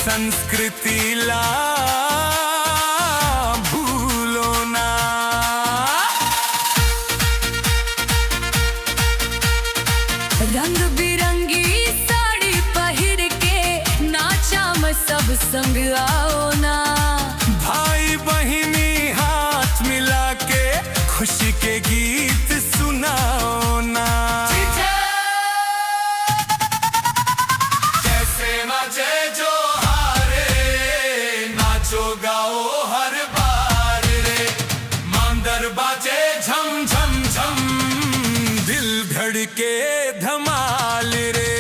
संस्कृतीला भूलो ना। रंग बिरंगी साड़ी पहिर के नाचा में सब संग आओ ना। भाई बहिनी हाथ मिला के खुशी के गीत सुनाओ ना। जैसे मजे जो हारे नाचो गाओ हर बार रे। मांदर बाजे झम झम झम दिल धड़के धमाल रे।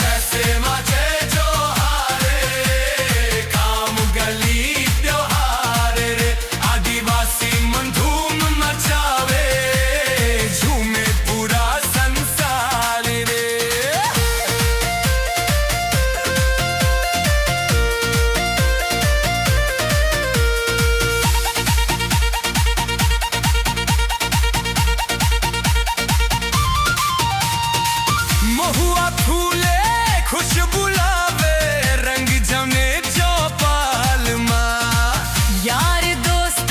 जैसे मजे जो हारे काम गली त्योहार रे। आदिवासी मन धूम मचावे झूमे पूरा संसार रे। महुआ फूले खुशबू लावे रंग जमे चौपाल माँ। यार दोस्त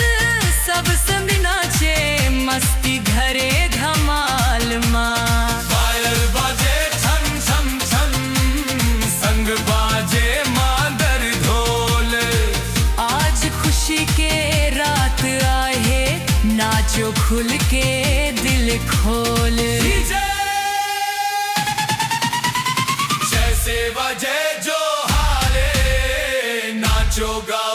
सब संग नाचे मस्ती घरे धमाल माँ। पायल बाजे छम छम छम संग बाजे मादर ढोल। आज खुशी के रात आए नाचो खुल के दिल खोल। जैसे बजे जो हारे नाचो गाओ